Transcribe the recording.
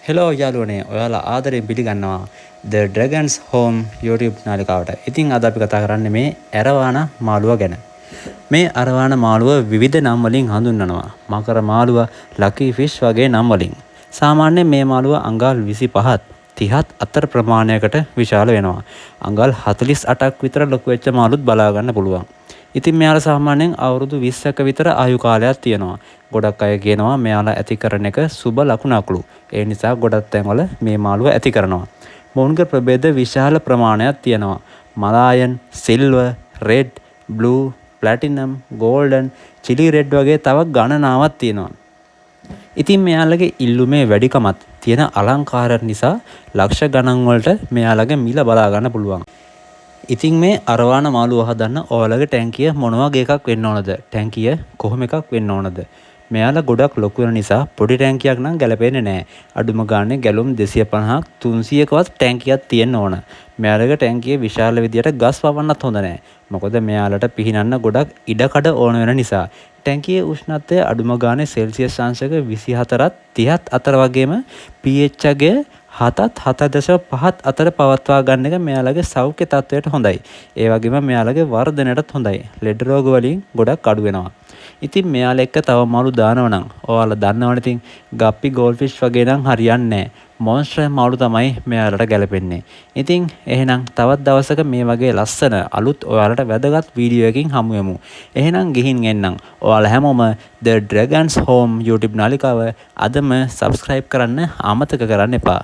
Hello යාළුවනේ ඔයාලා ආදරයෙන් පිළිගන්නවා The Dragons Home YouTube නාලිකාවට. ඉතින් අද අපි කතා කරන්නේ මේ ඇරවාන මාළුව ගැන. මේ අරවාන මාළුව විවිධ නම් වලින් හඳුන්වනවා. මකර මාළුව, ලකී ෆිෂ් වගේ නම් වලින්. සාමාන්‍යයෙන් මේ මාළුව අඟල් 25ත් 30ත් අතර ප්‍රමාණයකට විශාල වෙනවා. අඟල් 48ක් විතර ලොකු වෙච්ච මාළුත් බලා ගන්න පුළුවන්. ඉතින් මෙයාලා සාමාන්‍යයෙන් අවුරුදු 20ක විතර ආයු කාලයක් තියෙනවා. ගොඩක් අය කියනවා මෙයාලා ඇති කරන එක සුබ ලකුණක්ලු. ඒ නිසා ගොඩක් තැන්වල මේ මාළුව ඇති කරනවා. මොවුන්ගේ ප්‍රභේද විශාල ප්‍රමාණයක් තියෙනවා. Malayan, silver, red, blue, platinum, golden, chilli red වගේ තව ගණනාවක් තියෙනවා. ඉතින් මෙයාලගේ ඉල්ලුමේ වැඩිකමත් තියෙන අලංකාර නිසා ලක්ෂ ගණන් වලට මෙයාලගේ මිල බලා ගන්න පුළුවන්. ඉතින් මේ අරවාන මාළුව හදන්න ඔයාලගේ ටැංකිය මොන වගේ එකක් වෙන්න ඕනද? ටැංකිය කොහොම එකක් වෙන්න ඕනද? මෙයාලා ගොඩක් ලොකු වෙන නිසා පොඩි ටැංකියක් නම් ගැලපෙන්නේ නැහැ. අඩුම ගානේ ගැලුම් 250ක් 300කවත් ටැංකියක් තියෙන්න ඕන. මෙයාලගේ ටැංකිය විශාල විදියට ගස් වවන්නත් හොඳ නැහැ. මොකද මෙයාලට පිහිනන්න ගොඩක් ඉඩකඩ ඕන වෙන නිසා. ටැංකියේ උෂ්ණත්වය අඩුම ගානේ සෙල්සියස් අංශක 24ත් 30ත් අතර වගේම pH එක 7ත් 7.5ත් අතර පවත්වා ගන්න එක මෙයාලගේ සෞඛ්‍ය තත්ත්වයට හොඳයි. ඒ වගේම මෙයාලගේ වර්ධනයටත් හොඳයි. ලෙඩ රෝග වලින් ගොඩක් අඩු වෙනවා. ඉතින් මෙයාලා එක්ක තව මාළු දානවා නම් ඔයාලා දන්නවනේ ඉතින් ගප්පි ගෝල්ෆිෂ් වගේ නම් හරියන්නේ නැහැ. මොන්ස්ටර් මාළු තමයි මෙයාලට ගැලපෙන්නේ. ඉතින් එහෙනම් තවත් දවසක මේ වගේ ලස්සන අලුත් ඔයාලට වැදගත් වීඩියෝ එකකින් හමු වෙමු. එහෙනම් ගිහින් එන්නම්. ඔයාලා හැමෝම The Dragons Home YouTube නාලිකාව අදම subscribe කරන්න අමතක කරන්න එපා.